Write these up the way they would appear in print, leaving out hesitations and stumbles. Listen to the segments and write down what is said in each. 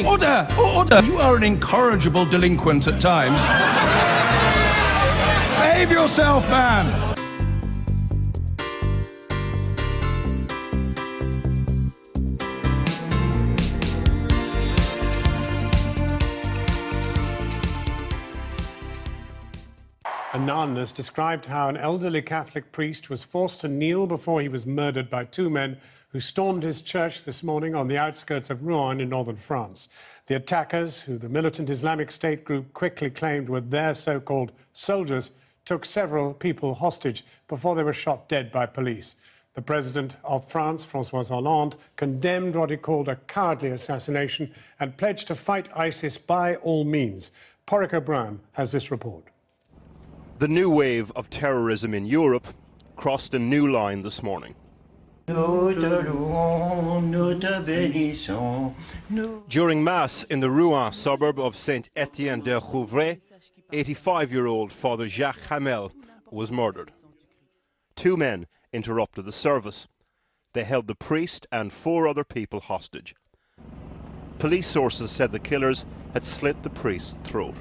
Order! Order! You are an incorrigible delinquent at times. Behave yourself, man! A nun has described how an elderly Catholic priest was forced to kneel before he was murdered by two men who stormed his church this morning on the outskirts of Rouen in northern France. The attackers, who the militant Islamic State group quickly claimed were their so-called soldiers, took several people hostage before they were shot dead by police. The president of France, François Hollande, condemned what he called a cowardly assassination and pledged to fight ISIS by all means. Porrick O'Brien has this report. The new wave of terrorism in Europe crossed a new line this morning. During Mass in the Rouen suburb of Saint-Étienne-de-Rouvray, 85-year-old Father Jacques Hamel was murdered. Two men interrupted the service. They held the priest and 4 other people hostage. Police sources said the killers had slit the priest's throat.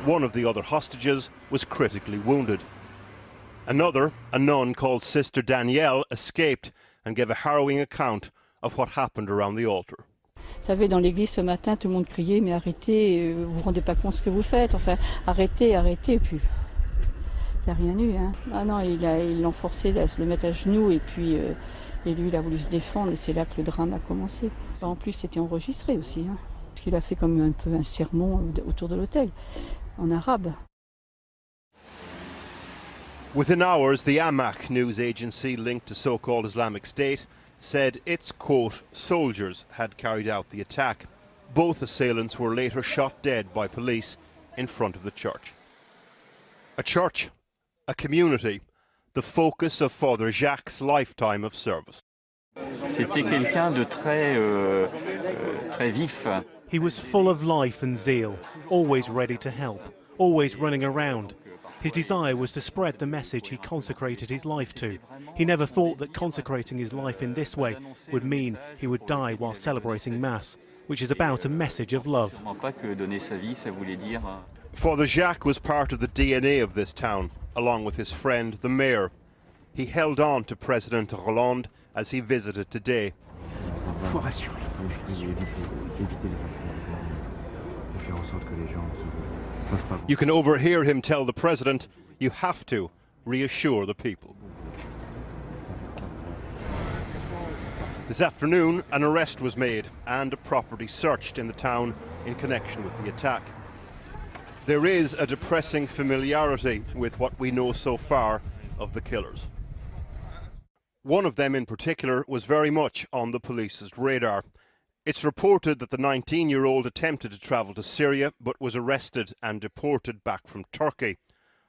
One of the other hostages was critically wounded. Another, a nun called Sister Danielle, escaped and gave a harrowing account of what happened around the altar. Vous savez, dans l'église ce matin, tout le monde criait, mais arrêtez, vous vous rendez pas compte ce que vous faites, enfin, arrêtez, arrêtez, et puis, il n'y a rien eu, hein. Ah non, ils l'ont forcé à se le mettre à genoux, et puis, et lui, il a voulu se défendre, et c'est là que le drame a commencé. En plus, c'était enregistré aussi, hein, parce qu'il a fait comme un peu un sermon autour de l'autel, en arabe. Within hours, the Amaq news agency linked to so-called Islamic State said its, quote, soldiers had carried out the attack. Both assailants were later shot dead by police in front of the church. A church, a community, the focus of Father Jacques' lifetime of service. C'était quelqu'un de très vif. He was full of life and zeal, always ready to help, always running around. His desire was to spread the message he consecrated his life to. He never thought that consecrating his life in this way would mean he would die while celebrating Mass, which is about a message of love. Father Jacques was part of the DNA of this town, along with his friend, the mayor. He held on to President Hollande as he visited today. You can overhear him tell the president, you have to reassure the people. This afternoon, an arrest was made and a property searched in the town in connection with the attack. There is a depressing familiarity with what we know so far of the killers. One of them in particular was very much on the police's radar. It's reported that the 19-year-old attempted to travel to Syria but was arrested and deported back from Turkey.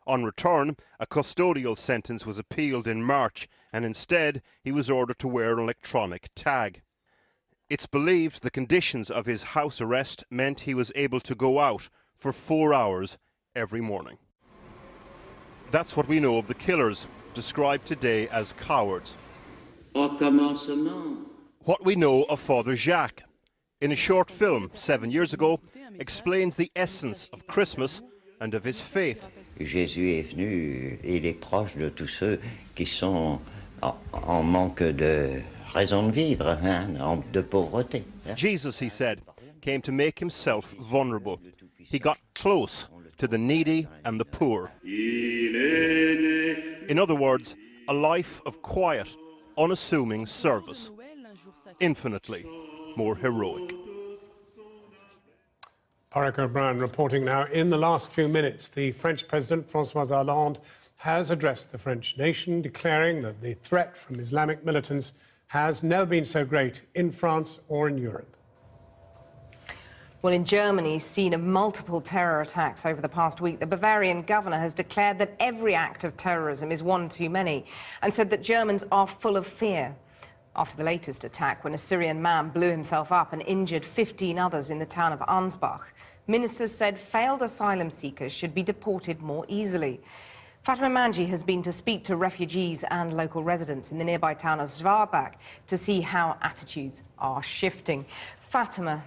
On return, a custodial sentence was appealed in March, and instead he was ordered to wear an electronic tag. It's believed the conditions of his house arrest meant he was able to go out for 4 hours every morning. That's what we know of the killers, described today as cowards. What we know of Father Jacques, in a short film 7 years ago, explains the essence of Christmas and of his faith. Jésus est venu, il est proche de tous ceux qui sont en manque de raison de vivre, hein, de pauvreté. Jesus, he said, came to make himself vulnerable. He got close to the needy and the poor. In other words, a life of quiet, unassuming service, infinitely more heroic. Porrick O'Brien reporting now. In the last few minutes, the French President, François Hollande, has addressed the French nation, declaring that the threat from Islamic militants has never been so great in France or in Europe. Well, in Germany, scene of multiple terror attacks over the past week, the Bavarian governor has declared that every act of terrorism is one too many and said that Germans are full of fear. After the latest attack, when a Syrian man blew himself up and injured 15 others in the town of Ansbach, ministers said failed asylum seekers should be deported more easily. Fatima Manji has been to speak to refugees and local residents in the nearby town of Zwarbach to see how attitudes are shifting. Fatima.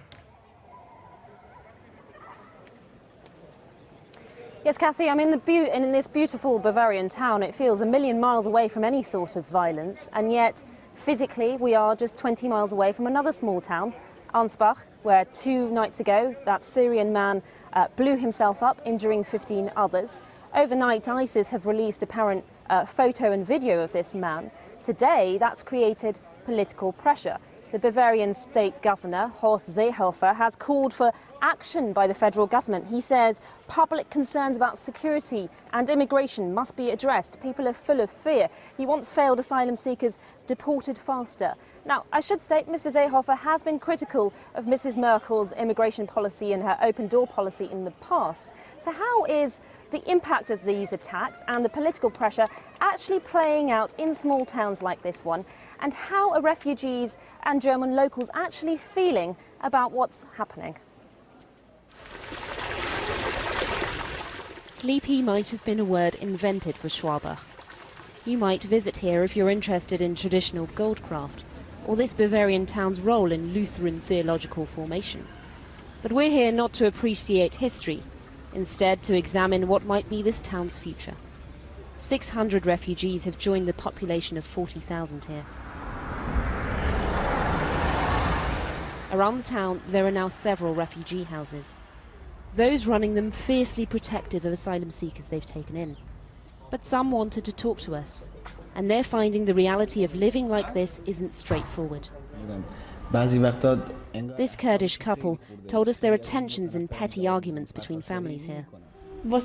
Yes, Kathy, I'm in this beautiful Bavarian town. It feels a million miles away from any sort of violence, and yet physically we are just 20 miles away from another small town, Ansbach, where 2 nights ago that Syrian man blew himself up, injuring 15 others. Overnight, ISIS have released apparent photo and video of this man. Today, that's created political pressure. The Bavarian state governor, Horst Seehofer, has called for action by the federal government. He says public concerns about security and immigration must be addressed. People are full of fear. He wants failed asylum seekers deported faster. Now, I should state Mr. Seehofer has been critical of Mrs. Merkel's immigration policy and her open door policy in the past. So how is the impact of these attacks and the political pressure actually playing out in small towns like this one? And how are refugees and German locals actually feeling about what's happening? Sleepy might have been a word invented for Schwabach. You might visit here if you're interested in traditional goldcraft or this Bavarian town's role in Lutheran theological formation. But we're here not to appreciate history, instead to examine what might be this town's future. 600 refugees have joined the population of 40,000 here. Around the town, there are now several refugee houses. Those running them fiercely protective of asylum seekers they've taken in. But some wanted to talk to us, and they're finding the reality of living like this isn't straightforward. This Kurdish couple told us there are tensions and petty arguments between families here. For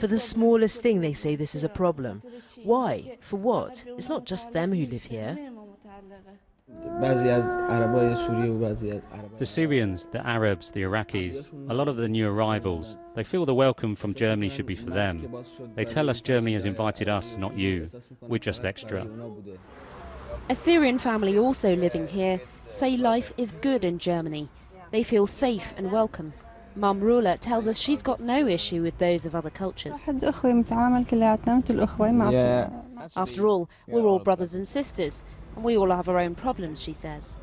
the smallest thing they say this is a problem. Why? For what? It's not just them who live here. The Syrians, the Arabs, the Iraqis, a lot of the new arrivals, they feel the welcome from Germany should be for them. They tell us Germany has invited us, not you. We're just extra. A Syrian family also living here say life is good in Germany. They feel safe and welcome. Mum Rula tells us she's got no issue with those of other cultures. After all, we're all brothers and sisters, and we all have our own problems, she says.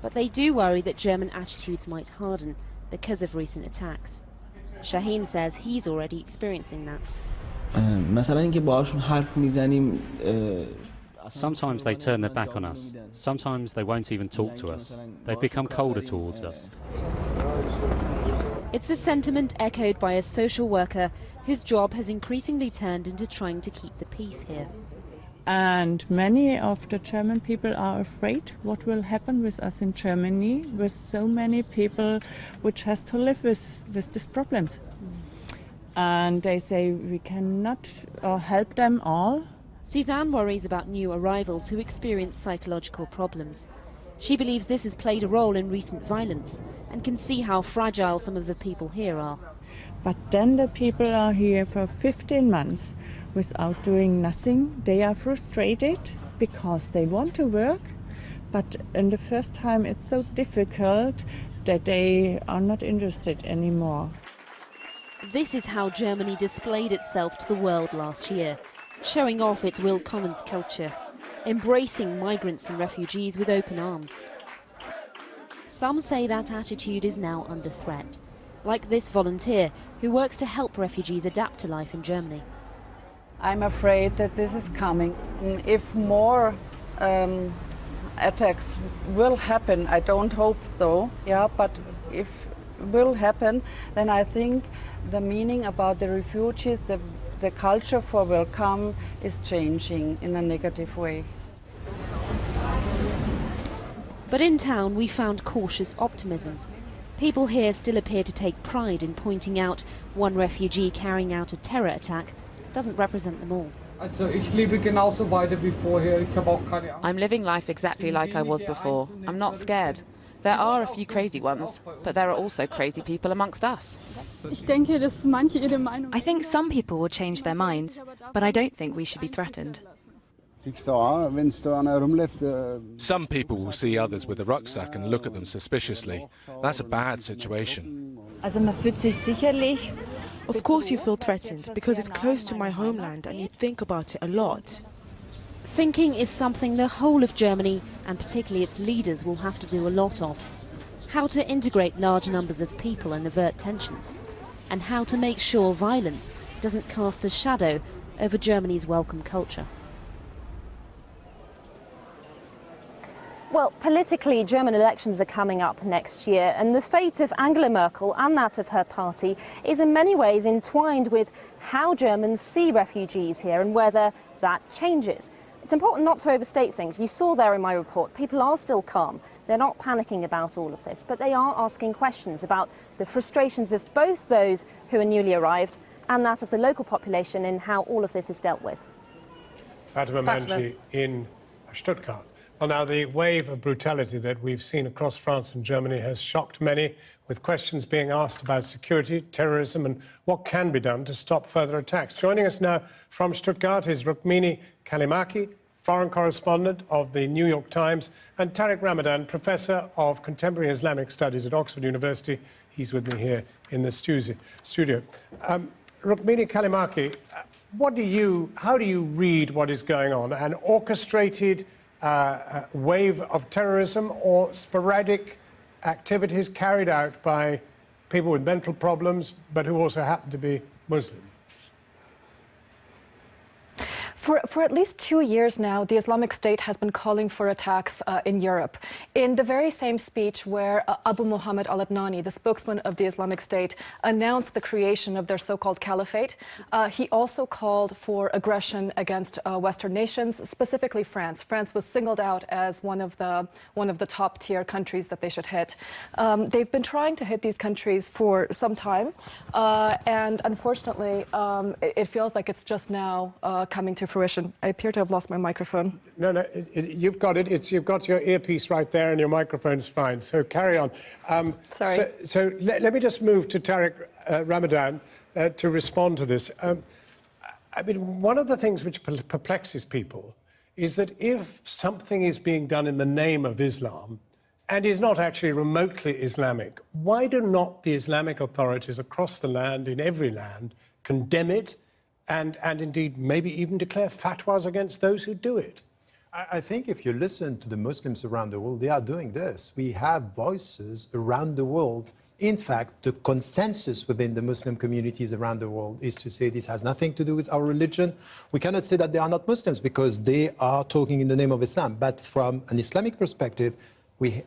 But they do worry that German attitudes might harden because of recent attacks. Shaheen says he's already experiencing that. Sometimes they turn their back on us. Sometimes they won't even talk to us. They've become colder towards us. It's a sentiment echoed by a social worker whose job has increasingly turned into trying to keep the peace here. And many of the German people are afraid what will happen with us in Germany, with so many people which has to live with these problems. And they say we cannot help them all. Suzanne worries about new arrivals who experience psychological problems. She believes this has played a role in recent violence and can see how fragile some of the people here are. But then the people are here for 15 months without doing nothing. They are frustrated because they want to work, but in the first time it's so difficult that they are not interested anymore. This is how Germany displayed itself to the world last year, showing off its Willkommens culture, embracing migrants and refugees with open arms. Some say that attitude is now under threat, like this volunteer who works to help refugees adapt to life in Germany. I'm afraid that this is coming. If more attacks will happen, I don't hope though, but if it will happen, then I think the meaning about the refugees, the culture for welcome is changing in a negative way. But in town we found cautious optimism. People here still appear to take pride in pointing out one refugee carrying out a terror attack doesn't represent them all. I'm living life exactly like I was before. I'm not scared. There are a few crazy ones, but there are also crazy people amongst us. I think some people will change their minds, but I don't think we should be threatened. Some people will see others with a rucksack and look at them suspiciously. That's a bad situation. Of course you feel threatened because it's close to my homeland and you think about it a lot. Thinking is something the whole of Germany, and particularly its leaders, will have to do a lot of. How to integrate large numbers of people and avert tensions, and how to make sure violence doesn't cast a shadow over Germany's welcome culture. Well, politically, German elections are coming up next year, and the fate of Angela Merkel and that of her party is in many ways entwined with how Germans see refugees here and whether that changes. It's important not to overstate things. You saw there in my report, people are still calm. They're not panicking about all of this, but they are asking questions about the frustrations of both those who are newly arrived and that of the local population in how all of this is dealt with. Fatima Manji in Stuttgart. Well, now, the wave of brutality that we've seen across France and Germany has shocked many, with questions being asked about security, terrorism, and what can be done to stop further attacks. Joining us now from Stuttgart is Rukmini Callimachi, foreign correspondent of the New York Times, and Tariq Ramadan, professor of contemporary Islamic studies at Oxford University. He's with me here in the studio. Rukmini Callimachi, how do you read what is going on? An orchestrated wave of terrorism or sporadic activities carried out by people with mental problems, but who also happen to be Muslim? For at least 2 years now, the Islamic State has been calling for attacks in Europe. In the very same speech where Abu Muhammad al-Adnani, the spokesman of the Islamic State, announced the creation of their so-called caliphate, he also called for aggression against Western nations, specifically France. France was singled out as one of the top-tier countries that they should hit. They've been trying to hit these countries for some time, and unfortunately, it feels like it's just now coming to fruition. I appear to have lost my microphone. No, you've got it. You've got your earpiece right there and your microphone's fine, so carry on. Sorry. So let me just move to Tariq Ramadan to respond to this. I mean, one of the things which perplexes people is that if something is being done in the name of Islam and is not actually remotely Islamic, why do not the Islamic authorities across the land, in every land, condemn it and indeed maybe even declare fatwas against those who do it? I think if you listen to the Muslims around the world, they are doing this. We have voices around the world. In fact, the consensus within the Muslim communities around the world is to say this has nothing to do with our religion. We cannot say that they are not Muslims because they are talking in the name of Islam. But from an Islamic perspective,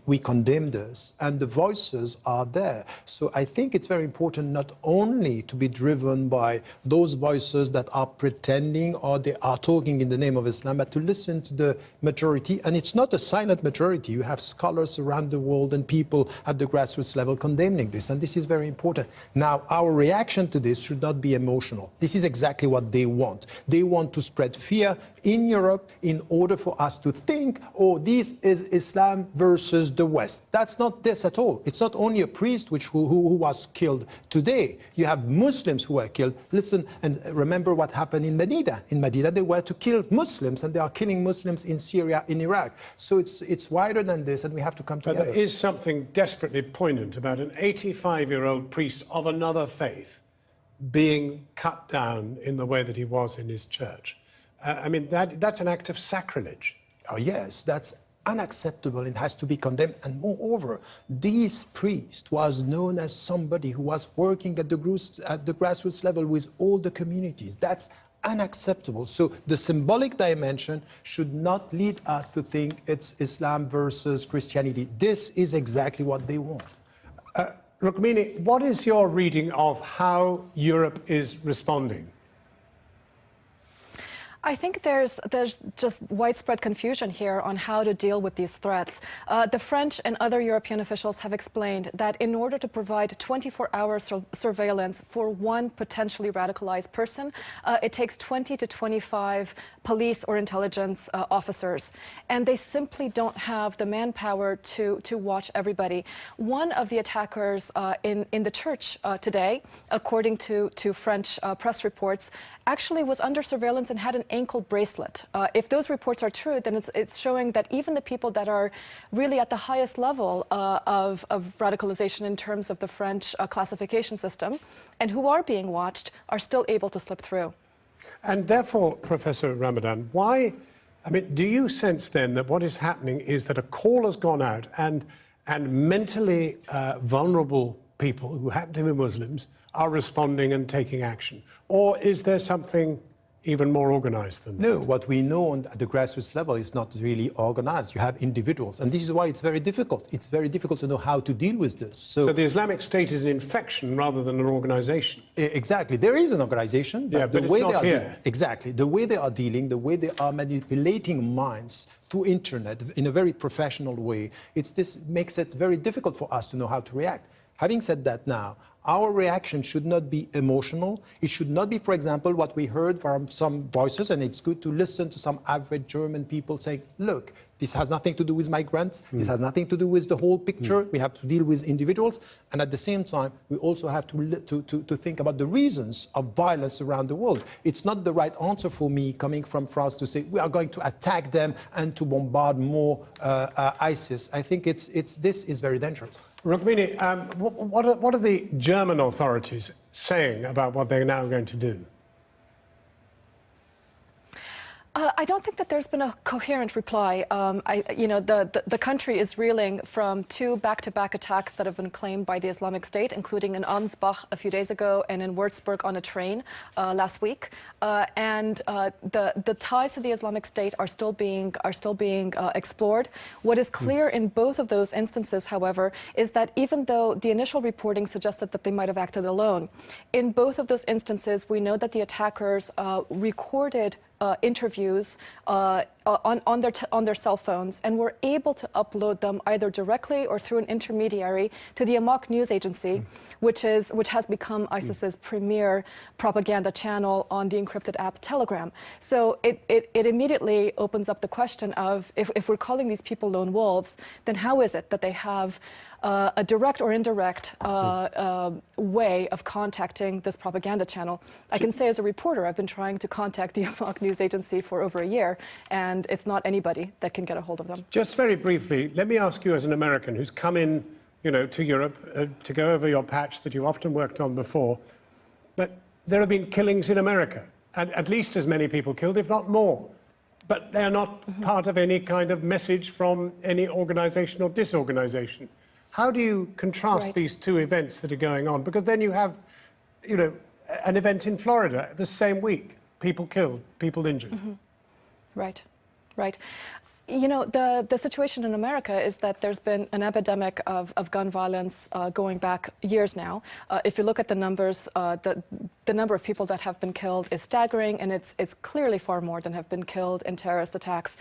we condemn this, and the voices are there. So I think it's very important not only to be driven by those voices that are pretending or they are talking in the name of Islam, but to listen to the majority. And it's not a silent majority. You have scholars around the world and people at the grassroots level condemning this, and this is very important. Now, our reaction to this should not be emotional. This is exactly what they want. They want to spread fear in Europe in order for us to think, oh, this is Islam versus the West. That's not this at all. It's not only a priest who was killed today. You have Muslims who were killed. Listen and remember what happened in Medina. In Medina, they were to kill Muslims, and they are killing Muslims in Syria, in Iraq. So it's wider than this, and we have to come together. But there is something desperately poignant about an 85-year-old priest of another faith being cut down in the way that he was in his church. I mean, that's an act of sacrilege. Oh, yes, that's unacceptable and has to be condemned. And moreover, this priest was known as somebody who was working at the grassroots level with all the communities. That's unacceptable. So the symbolic dimension should not lead us to think it's Islam versus Christianity. This is exactly what they want. Rukmini, what is your reading of how Europe is responding? I think there's just widespread confusion here on how to deal with these threats. The French and other European officials have explained that in order to provide 24-hour surveillance for one potentially radicalized person, it takes 20 to 25 police or intelligence officers. And they simply don't have the manpower to watch everybody. One of the attackers in the church today, according to French press reports, actually was under surveillance and had an ankle bracelet. If those reports are true, then it's showing that even the people that are really at the highest level of radicalization in terms of the French classification system and who are being watched are still able to slip through. And therefore, Professor Ramadan, why I mean, do you sense then that what is happening is that a call has gone out and mentally vulnerable people who happen to be Muslims are responding and taking action? Or is there something even more organized than that? No, what we know at the grassroots level is not really organized. You have individuals, and this is why it's very difficult. It's very difficult to know how to deal with this. So the Islamic State is an infection rather than an organization? Exactly. There is an organization, but but the way it's not here. Exactly. The way they are dealing, the way they are manipulating minds through internet in a very professional way, this makes it very difficult for us to know how to react. Having said that now, our reaction should not be emotional. It should not be, for example, what we heard from some voices, and it's good to listen to some average German people saying, look, this has nothing to do with migrants. This has nothing to do with the whole picture. We have to deal with individuals. And at the same time, we also have to think about the reasons of violence around the world. It's not the right answer for me coming from France to say we are going to attack them and to bombard more ISIS. I think this is very dangerous. Rukmini, what are the German authorities saying about what they're now going to do? I don't think that there's been a coherent reply. The country is reeling from two back-to-back attacks that have been claimed by the Islamic State, including in Ansbach a few days ago and in Würzburg on a train last week. The ties to the Islamic State are still being explored. What is clear in both of those instances, however, is that even though the initial reporting suggested that they might have acted alone, in both of those instances, we know that the attackers recorded interviews on their cell phones and were able to upload them either directly or through an intermediary to the Islamic news agency, which has become ISIS's premier propaganda channel on the encrypted app Telegram. So it immediately opens up the question of if we're calling these people lone wolves, then how is it that they have a direct or indirect way of contacting this propaganda channel? I can say as a reporter, I've been trying to contact the Islamic news agency for over a year, and it's not anybody that can get a hold of them. Just very briefly, let me ask you as an American who's come in, to Europe to go over your patch that you often worked on before, but there have been killings in America, and at least as many people killed, if not more. But they're not part of any kind of message from any organization or disorganization. How do you contrast these two events that are going on? Because then you have, an event in Florida the same week, people killed, people injured. Right. The situation in America is that there's been an epidemic of gun violence going back years now. If you look at the numbers, the number of people that have been killed is staggering, and it's clearly far more than have been killed in terrorist attacks.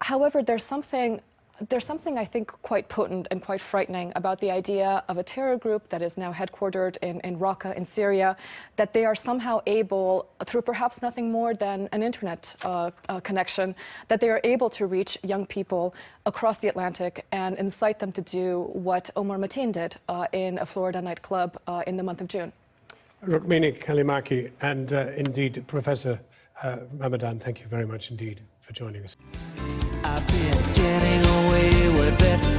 However, there's something I think quite potent and quite frightening about the idea of a terror group that is now headquartered in Raqqa in Syria, that they are somehow able, through perhaps nothing more than an internet connection, that they are able to reach young people across the Atlantic and incite them to do what Omar Mateen did in a Florida nightclub in the month of June. Rukmini Callimachi and indeed Professor Ramadan, thank you very much indeed for joining us. I've been getting away with it.